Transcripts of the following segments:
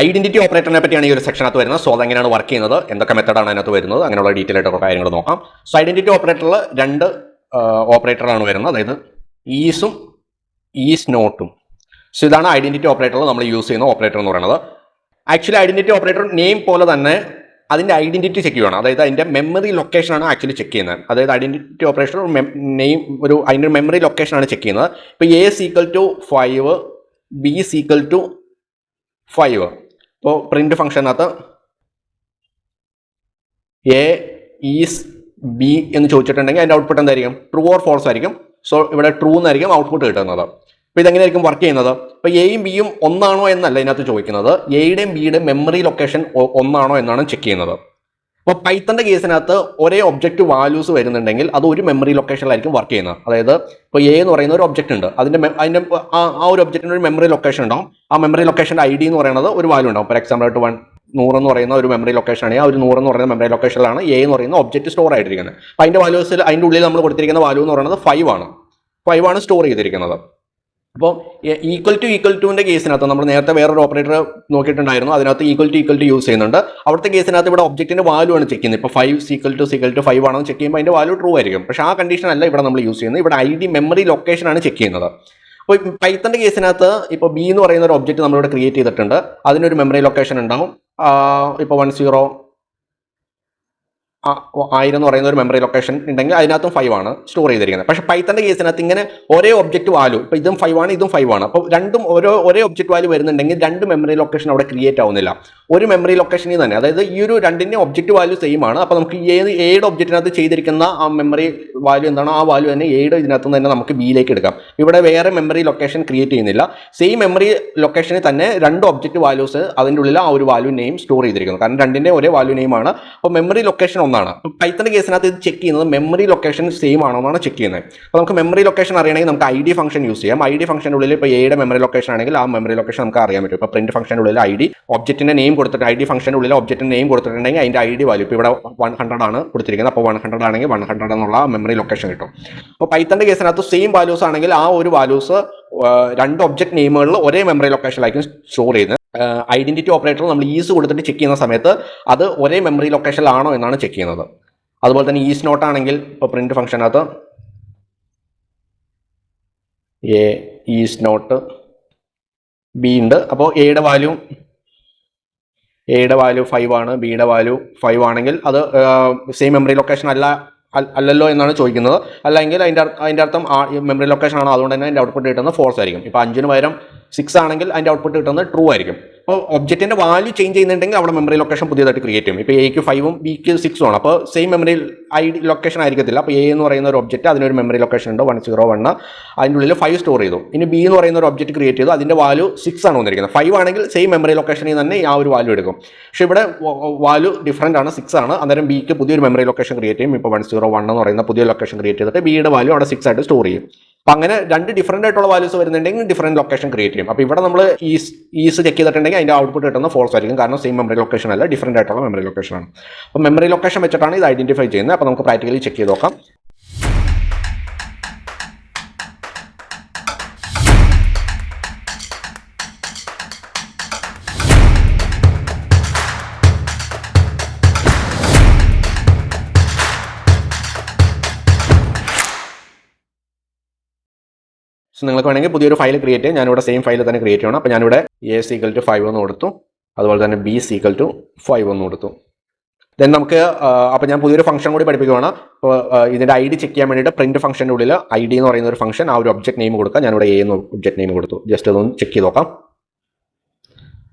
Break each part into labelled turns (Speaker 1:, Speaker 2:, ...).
Speaker 1: Identity ഓപ്പറേറ്ററിനെ പറ്റിയാണ് ഈ ഒരു സെക്ഷനകത്ത് വരുന്നത്. സോ അതെങ്ങനെയാണ് വർക്ക് ചെയ്യുന്നത്, എന്തൊക്കെ മെത്തഡാണ് അതിനകത്ത് വരുന്നത്, അങ്ങനെയുള്ള ഡീറ്റെയിൽ ആയിട്ടുള്ള കാര്യങ്ങൾ നോക്കാം. സോ ഐഡന്റിറ്റി ഓപ്പറേറ്ററിൽ രണ്ട് ഓപ്പറേറ്ററാണ് വരുന്നത്, അതായത് ഈസും ഈസ് നോട്ടും. സോ ഇതാണ് ഐഡന്റിറ്റി ഓപ്പറേറ്ററിൽ നമ്മൾ യൂസ് ചെയ്യുന്ന ഓപ്പറേറ്റർ എന്ന് പറയുന്നത്. ആക്ച്വലി ഐഡന്റിറ്റി ഓപ്പറേറ്റർ നെയിം പോലെ തന്നെ അതിൻ്റെ ഐഡന്റിറ്റി ചെക്ക് ചെയ്യുകയാണ്, അതായത് അതിൻ്റെ മെമ്മറി ലൊക്കേഷനാണ് ആക്ച്വലി ചെക്ക് ചെയ്യുന്നത്. അതായത് ഐഡന്റിറ്റി ഓപ്പറേറ്റർ നെയിം അതിൻ്റെ മെമ്മറി ലൊക്കേഷനാണ് ചെക്ക് ചെയ്യുന്നത്. ഇപ്പോൾ a equal to 5, b equal to 5. ഇപ്പോൾ പ്രിന്റ് ഫംഗ്ഷനകത്ത് എ ഈസ് ബി എന്ന് ചോദിച്ചിട്ടുണ്ടെങ്കിൽ അതിൻ്റെ ഔട്ട്പുട്ട് എന്തായിരിക്കും? ട്രൂ ഓർ ഫോൾസ് ആയിരിക്കും. സോ ഇവിടെ ട്രൂ എന്നായിരിക്കും ഔട്ട്പുട്ട് കിട്ടുന്നത്. അപ്പോൾ ഇതെങ്ങനെയായിരിക്കും വർക്ക് ചെയ്യുന്നത്? ഇപ്പോൾ എയും ബിയും ഒന്നാണോ എന്നല്ല ഇതിനകത്ത് ചോദിക്കുന്നത്, എയുടെയും ബിയുടെയും മെമ്മറി ലൊക്കേഷൻ ഒന്നാണോ എന്നാണ് ചെക്ക് ചെയ്യുന്നത്. അപ്പോൾ പൈത്തൻ്റെ കേസിനകത്ത് ഒരേ ഒബ്ജക്റ്റ് വാല്യൂസ് വരുന്നുണ്ടെങ്കിൽ അത് ഒരു മെമ്മറി ലൊക്കേഷനിലായിരിക്കും വർക്ക് ചെയ്യുന്നത്. അതായത് ഇപ്പോൾ എ എന്ന് പറയുന്ന ഒരു ഒബ്ജക്റ്റ് ഉണ്ട്, അതിൻ്റെ ആ ഒരു ഒബ്ജക്റ്റിന് ഒരു മെമ്മറി ലൊക്കേഷൻ ഉണ്ടാവും. ആ മെമ്മറി ലൊക്കേഷൻ്റെ ഐ ഡി എന്ന് പറയുന്നത് ഒരു വാല്യൂ ഉണ്ടാവും. ഫോർ എക്സാമ്പിൾ ആയിട്ട് 100 എന്ന് പറയുന്ന ഒരു മെമ്മറി ലൊക്കേഷൻ ആണെങ്കിൽ ആ ഒരു 100 എന്ന് പറയുന്ന മെമ്മറി ലൊക്കേഷനിലാണ് എ എന്ന് പറയുന്ന ഒബ്ജക്റ്റ് സ്റ്റോർ ആയിട്ടിരിക്കുന്നത്. അപ്പോൾ അതിൻ്റെ വാല്യൂസിൽ അതിൻ്റെ ഉള്ളിൽ നമ്മൾ കൊടുത്തിരിക്കുന്ന വാല്യൂ എന്ന് പറയുന്നത് 5 ആണ്. 5 ആണ് സ്റ്റോർ ചെയ്തിരിക്കുന്നത്. അപ്പോൾ ഈക്വൽ ടുവിൻ്റെ കേസിനകത്ത് നമ്മൾ നേരത്തെ വേറൊരു ഓപ്പറേറ്റർ നോക്കിയിട്ടുണ്ടായിരുന്നു, അതിനകത്ത് ഈക്വൽ ടു യൂസ് ചെയ്യുന്നുണ്ട്. അവിടുത്തെ കേസിനകത്ത് ഇവിടെ ഒബ്ജക്റ്റിൻ്റെ വാല്യൂ ആണ് ചെക്ക് ചെയ്യുന്നത്. ഇപ്പോൾ 5 ഈക്വൽ ടു 5 ആണെന്ന് ചെക്ക് ചെയ്യുമ്പോൾ അതിൻ്റെ വാല്യൂ ട്രൂ ആയിരിക്കും. പക്ഷേ ആ കണ്ടീഷൻ അല്ല ഇവിടെ നമ്മൾ യൂസ് ചെയ്യുന്നത്. ഇവിടെ ഐ ഡി മെമ്മറി ലൊക്കേഷനാണ് ചെക്ക് ചെയ്യുന്നത്. അപ്പോൾ പൈത്തൻ്റെ കേസിനകത്ത് ഇപ്പോൾ ബി എന്ന് പറയുന്ന ഒരു ഒബ്ജക്റ്റ് നമ്മളിവിടെ ക്രിയേറ്റ് ചെയ്തിട്ടുണ്ട്, അതിനൊരു മെമ്മറി ലൊക്കേഷൻ ഉണ്ടാവും. ഇപ്പോൾ 1000 എന്ന് പറയുന്ന ഒരു മെമ്മറി ലൊക്കേഷൻ ഉണ്ടെങ്കിൽ അതിനകത്തും 5 ആണ് സ്റ്റോർ ചെയ്തിരിക്കുന്നത്. പക്ഷേ പൈത്തൻ്റെ കേസിനകത്ത് ഇങ്ങനെ ഒരേ ഒബ്ജക്റ്റ് വാല്യൂ, ഇപ്പോൾ ഇതും 5 ആണ് ഇതും 5 ആണ്, അപ്പോൾ രണ്ടും ഒരേ ഒബ്ജക്റ്റ് വാല്യൂ വരുന്നുണ്ടെങ്കിൽ രണ്ട് മെമ്മറി ലൊക്കേഷൻ അവിടെ ക്രിയേറ്റ് ആവുന്നില്ല. ഒരു മെമ്മറി ലൊക്കേഷനിൽ തന്നെ, അതായത് ഈ ഒരു രണ്ടിൻ്റെ ഒബ്ജക്റ്റ് വാല്യൂ സെയിം ആണ്. അപ്പോൾ നമുക്ക് എയുടെ ഒബ്ജക്റ്റിനകത്ത് ചെയ്തിരിക്കുന്ന ആ മെമ്മറി വാല്യൂ എന്താണോ ആ വാല്യൂ തന്നെ എയുടെ ഇതിനകത്ത് തന്നെ നമുക്ക് ബിയിലേക്ക് എടുക്കാം. ഇവിടെ വേറെ മെമ്മറി ലൊക്കേഷൻ ക്രിയേറ്റ് ചെയ്യുന്നില്ല. സെയിം മെമ്മറി ലൊക്കേഷനിൽ തന്നെ രണ്ട് ഒബ്ജക്റ്റ് വാല്യൂസ് അതിൻ്റെ ഉള്ളിൽ ആ ഒരു വാല്യൂ നെയിം സ്റ്റോർ ചെയ്തിരിക്കുന്നു. കാരണം രണ്ടിൻ്റെ ഒരേ വാല്യൂ നെയിം ആണ്. അപ്പോൾ മെമ്മറി ലൊക്കേഷൻ ഒന്നാണ്. പൈത്തൻ്റെ കേസിനകത്ത് ഇത് ചെക്ക് ചെയ്യുന്നത് മെമ്മറി ലൊക്കേഷൻ സെയിം ആണോ എന്നാണ് ചെക്ക് ചെയ്യുന്നത്. അപ്പോൾ നമുക്ക് മെമ്മറി ലൊക്കേഷൻ അറിയണമെങ്കിൽ നമുക്ക് ഐ ഡി ഫംഗ്ഷൻ യൂസ് ചെയ്യാം. ഐ ഡി ഫംഗ്ഷൻ്റെ ഉള്ളിൽ ഇപ്പോൾ എയുടെ മെമ്മറി ലൊക്കേഷൻ ആണെങ്കിൽ ആ മെമ്മറി ലൊക്കേഷൻ നമുക്ക് അറിയാൻ പറ്റും. ഇപ്പോൾ പ്രിന്റ് ഫംഗ്ഷൻ്റെ ഉള്ളിൽ ഐ ഡി ഒബ്ജക്റ്റിൻ്റെ നെയിം കൊടുത്തിട്ട് ഐ ഡി ഫംഗ്ഷൻ്റെ ഉള്ളിൽ ഒബ്ജക്റ്റിൻ്റെ നെയിം കൊടുത്തിട്ടുണ്ടെങ്കിൽ അതിൻ്റെ ഐ ഡി വാല്യൂ ഇപ്പോൾ ഇവിടെ 100 ആണ് കൊടുത്തിരിക്കുന്നത്. അപ്പോൾ 100 ആണെങ്കിൽ 100 എന്നുള്ള മെമ്മറി ലൊക്കേഷൻ കിട്ടും. അപ്പോൾ പൈത്തൻ്റെ കേസിനകത്ത് സെയിം വാല്യൂസ് ആണെങ്കിൽ ആ ഒരു വാല്യൂസ് രണ്ട് ഒബ്ജക്റ്റ് നെയിമുകളിൽ ഒരേ മെമ്മറി ലൊക്കേഷനിലായിരിക്കും സ്റ്റോർ ചെയ്യുന്നത്. ഐഡന്റിറ്റി ഓപ്പറേറ്റർ നമ്മൾ ഈസ് കൊടുത്തിട്ട് ചെക്ക് ചെയ്യുന്ന സമയത്ത് അത് ഒരേ മെമ്മറി ലൊക്കേഷനിലാണോ എന്നാണ് ചെക്ക് ചെയ്യുന്നത്. അതുപോലെ തന്നെ ഈസ് നോട്ട് ആണെങ്കിൽ ഇപ്പോൾ പ്രിന്റ് ഫംഗ്ഷനകത്ത് എ ഈസ് നോട്ട് ബി ഉണ്ട്. അപ്പോൾ എയുടെ വാല്യൂ 5 ആണ്, ബിയുടെ വാല്യൂ 5 ആണെങ്കിൽ അത് സെയിം മെമ്മറി ലൊക്കേഷൻ അല്ലല്ലോ എന്നാണ് ചോദിക്കുന്നത്. അല്ലെങ്കിൽ അതിൻ്റെ അർത്ഥം മെമ്മറി ലൊക്കേഷൻ ആണോ, അതുകൊണ്ട് തന്നെ അതിൻ്റെ ഔട്ട്പുട്ട് കിട്ടുന്നത് ഫോൾസ് ആയിരിക്കും. ഇപ്പോൾ 5 പകരം 6 ആണെങ്കിൽ അതിൻ്റെ ഔട്ട്പുട്ട് കിട്ടുന്നത് ട്രൂ ആയിരിക്കും. അപ്പോൾ ഒബ്ജക്റ്റിൻ്റെ വാല്യൂ ചേഞ്ച് ചെയ്യുന്നുണ്ടെങ്കിൽ അവിടെ മെമ്മറി ലൊക്കേഷൻ പുതിയതായിട്ട് ക്രിയേറ്റ് ചെയ്യും. ഇപ്പോൾ എക്ക് 5 ബിക്ക് 6 ആണ്. അപ്പോൾ same memory I D location ആയിരിക്കത്തില്ല. അപ്പോൾ എ എന്ന് പറയുന്ന ഒരു ഒബ്ജക്റ്റ് അതിനൊരു മെമ്മറി ലൊക്കേഷൻ ഉണ്ട് 101, അതിൻ്റെ ഉള്ളിൽ 5 സ്റ്റോർ ചെയ്തു. ഇനി ബി എന്ന് പറയുന്ന ഒരു ഒബ്ജക്റ്റ് ക്രിയേറ്റ് ചെയ്തു, അതിൻ്റെ വാല്യൂ 6 ആണ് വന്നിരിക്കുന്നത്. 5 ആണെങ്കിൽ സെയിം മെമ്മറി ലൊക്കേഷനിൽ തന്നെ ആ ഒരു വാല്യൂ എടുക്കും. പക്ഷേ ഇവിടെ വാല്യൂ ഡിഫറൻ്റ് ആണ്, 6 ആണ്. അന്നേരം ബിക്ക് പുതിയൊരു മെമ്മറി ലൊക്കേഷൻ ക്രിയേറ്റ് ചെയ്യും. ഇപ്പോൾ 101 എന്ന് പറയുന്ന പുതിയ ലൊക്കേഷൻ ക്രിയേറ്റ് ചെയ്തിട്ട് ബിയുടെ വാല്യൂ അവിടെ 6 ആയിട്ട് സ്റ്റോർ ചെയ്യും. അപ്പം അങ്ങനെ രണ്ട് ഡിഫറൻ്റ് ആയിട്ടുള്ള വാല്യൂസ് വരുന്നുണ്ടെങ്കിൽ ഡിഫറൻറ്റ് ലൊക്കേഷൻ ക്രിയേറ്റ് ചെയ്യും. അപ്പോൾ ഇവിടെ നമ്മൾ ഈസ് ചെക്ക് ചെയ്തിട്ടുണ്ടെങ്കിൽ അതിൻ്റെ ഔട്ട്പുട്ട് കിട്ടുന്ന ഫോൾസ് ആയിരിക്കും. കാരണം സെയിം മെമ്മറി ലൊക്കേഷൻ അല്ല, ഡിഫറൻ്റ് ആയിട്ടുള്ള മെമ്മറി ലൊക്കേഷനാണ്. അപ്പോൾ മെമ്മറി ലൊക്കേഷൻ വെച്ചിട്ടാണ് ഇത് ഐഡന്റിഫൈ ചെയ്യുന്നത്. അപ്പോൾ നമുക്ക് പ്രാക്ടിക്കലി ചെക്ക് ചെയ്ത് നോക്കാം. സോ നിങ്ങൾക്ക് വേണമെങ്കിൽ പുതിയൊരു ഫയൽ ക്രിയേറ്റ് ചെയ്യാം. ഞാനിവിടെ സെയിം ഫയൽ തന്നെ ക്രിയേറ്റ് ചെയ്യണം. അപ്പോൾ ഞാനിവിടെ എ ഈക്വൽ ടു 5 എന്ന് കൊടുത്തു, അതുപോലെ തന്നെ ബി ഈക്വൽ ടു 5 എന്ന് കൊടുത്തു. ദെൻ നമുക്ക് അപ്പോൾ ഞാൻ പുതിയൊരു ഫംഗ്ഷൻ കൂടി പഠിപ്പിക്കുകയാണ്. അപ്പോൾ ഇതിൻ്റെ ഐ ഡി ചെക്ക് ചെയ്യാൻ വേണ്ടിയിട്ട് പ്രിന്റ് ഫംഗ്ഷൻ്റെ ഉള്ളിൽ ഐ ഡി എന്ന് പറയുന്ന ഒരു ഫംഗ്ഷൻ, ആ ഒരു ഒബ്ജക്റ്റ് നെയിം കൊടുക്കുക. ഞാനിവിടെ എ എന്ന് ഒബ്ജക്റ്റ് നെയിം കൊടുത്തു. ജസ്റ്റ് അതൊന്ന് ചെക്ക് ചെയ്ത് നോക്കാം.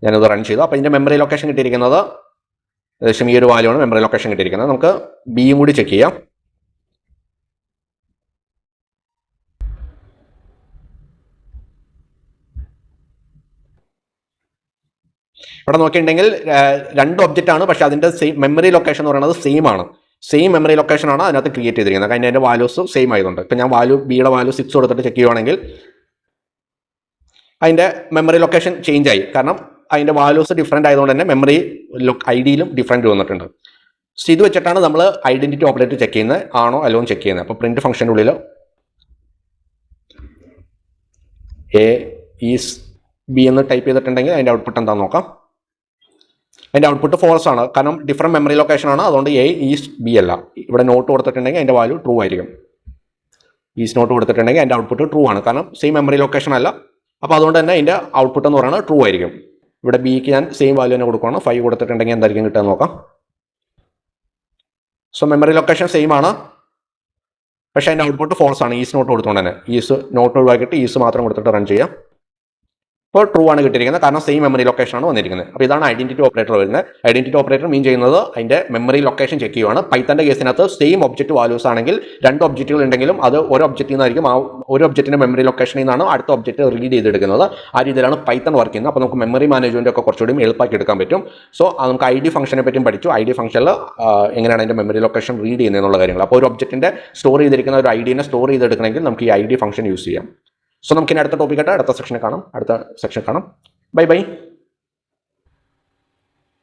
Speaker 1: ഞാനത് റൺ ചെയ്തു. അപ്പോൾ ഇതിൻ്റെ മെമ്മറി ലൊക്കേഷൻ കിട്ടിയിരിക്കുന്നത് ഏകദേശം ഈ ഒരു വാല്യൂ ആണ് മെമ്മറി ലൊക്കേഷൻ കിട്ടിയിരിക്കുന്നത്. നമുക്ക് ബിയും കൂടി ചെക്ക് ചെയ്യാം. ഇവിടെ നോക്കിയിട്ടുണ്ടെങ്കിൽ രണ്ട് ഒബ്ജക്റ്റ് ആണ്, പക്ഷേ അതിൻ്റെ സെയിം മെമ്മറി ലൊക്കേഷൻ എന്ന് പറയുന്നത് സെയിം ആണ്. സെയിം മെമ്മറി ലൊക്കേഷൻ ആണ് അതിനകത്ത് ക്രിയേറ്റ് ചെയ്തിരിക്കുന്നത്. കാരണം അതിൻ്റെ വാല്യൂസ് സെയിം ആയതുകൊണ്ട്. ഇപ്പം ഞാൻ ബിയുടെ വാല്യൂ 6 കൊടുത്തിട്ട് ചെക്ക് ചെയ്യുവാണെങ്കിൽ അതിൻ്റെ മെമ്മറി ലൊക്കേഷൻ ചേഞ്ച് ആയി. കാരണം അതിൻ്റെ വാല്യൂസ് ഡിഫറൻ്റ് ആയതുകൊണ്ട് തന്നെ മെമ്മറി ഐ ഡിയിലും ഡിഫറൻറ്റ് വന്നിട്ടുണ്ട്. സോ ഇത് വെച്ചിട്ടാണ് നമ്മൾ ഐഡന്റിറ്റി ഓപ്പറേറ്റർ ചെക്ക് ചെയ്യുന്നത്, ആണോ അല്ലോ ചെക്ക് ചെയ്യുന്നത്. അപ്പോൾ പ്രിന്റ് ഫംഗ്ഷൻ്റെ ഉള്ളിൽ എ ഈസ് ബി എന്ന് ടൈപ്പ് ചെയ്തിട്ടുണ്ടെങ്കിൽ അതിൻ്റെ ഔട്ട്പുട്ട് എന്താണെന്ന് നോക്കാം. അതിൻ്റെ ഔട്ട്പുട്ട് ഫോൾസ് ആണ്, കാരണം ഡിഫറെൻറ്റ് മെമ്മറി ലൊക്കേഷൻ ആണ്. അതുകൊണ്ട് എ ഈസ് ബി അല്ല. ഇവിടെ നോട്ട് കൊടുത്തിട്ടുണ്ടെങ്കിൽ അതിൻ്റെ വാല്യൂ ട്രൂ ആയിരിക്കും. ഈസ് നോട്ട് കൊടുത്തിട്ടുണ്ടെങ്കിൽ അതിൻ്റെ ഔട്ട്പുട്ട് ട്രൂ ആണ്, കാരണം സെയിം മെമ്മറി ലൊക്കേഷൻ അല്ല. അപ്പോൾ അതുകൊണ്ട് തന്നെ അതിൻ്റെ ഔട്ട്പുട്ട് എന്ന് പറയുന്നത് ട്രൂ ആയിരിക്കും. ഇവിടെ ബിക്ക് ഞാൻ സെയിം വാല്യൂ തന്നെ കൊടുക്കുകയാണ്. 5 കൊടുത്തിട്ടുണ്ടെങ്കിൽ എന്തായിരിക്കും കിട്ടുക നോക്കാം. സോ മെമ്മറി ലൊക്കേഷൻ സെയിം ആണ്, പക്ഷേ അതിൻ്റെ ഔട്ട്പുട്ട് ഫോൾസ് ആണ്. ഈസ് നോട്ട് കൊടുത്തുകൊണ്ട് തന്നെ ഈസ് നോട്ട് ഒഴിവാക്കിയിട്ട് ഈസ് മാത്രം കൊടുത്തിട്ട് റൺ ചെയ്യാം. ഇപ്പോൾ ട്രൂ ആണ് കിട്ടിയിരിക്കുന്നത്, കാരണം സെയിം മെമ്മറി ലൊക്കേഷൻ ആണ് വന്നിരിക്കുന്നത്. അപ്പോൾ ഇതാണ് ഐഡന്റിറ്റി ഓപ്പറേറ്റർ വരുന്നത്. ഐഡന്റിറ്റി ഓപ്പറേറ്റർ മീൻ ചെയ്യുന്നത് അതിൻ്റെ മെമ്മറി ലൊക്കേഷൻ ചെക്ക് ചെയ്യുവാണ്. പൈത്തൻ്റെ കേസിനകത്ത് സെയിം ഒബ്ജക്റ്റ് വാല്യൂസ് ആണെങ്കിൽ 2 ഒബ്ജക്റ്റുകൾ ഉണ്ടെങ്കിലും അത് ഒരു ഒബ്ജക്റ്റിൽ നിന്നായിരിക്കും, ആ ഒരു ഒബ്ജക്റ്റിൻ്റെ മെമ്മറി ലൊക്കേഷനിൽ നിന്നാണ് അടുത്ത ഒബ്ജക്റ്റ് റീഡ് ചെയ്തെടുക്കുന്നത്. ആ രീതിയിലാണ് പൈത്തൺ വർക്ക് ചെയ്യുന്നത്. അപ്പോൾ നമുക്ക് മെമ്മറി മാനേജ്മെന്റ് ഒക്കെ കുറച്ചുകൂടി എളുപ്പമാക്കി എടുക്കാൻ പറ്റും. സോ നമുക്ക് ഐ ഡി ഫംഗ്ഷനെ പറ്റിയും പഠിച്ചു. ഐ ഡി ഫംഗ്ഷനിൽ എങ്ങനെയാണ് അതിൻ്റെ മെമ്മറി ലൊക്കേഷൻ റീഡ് ചെയ്യുന്നതെന്നുള്ള കാര്യങ്ങൾ. അപ്പോൾ ഒരു ഒബ്ജക്റ്റിൻ്റെ സ്റ്റോർ ചെയ്തിരിക്കുന്ന ഒരു ഐ ഡിനെ സ്റ്റോർ ചെയ്തെടുക്കണമെങ്കിൽ നമുക്ക് ഈ ഐ ഡി ഫംഗ്ഷൻ യൂസ് ചെയ്യാം. സോ നമുക്കിനി അടുത്ത ടോപ്പിക്കായിട്ട് അടുത്ത സെക്ഷനിൽ കാണാം. Bye bye.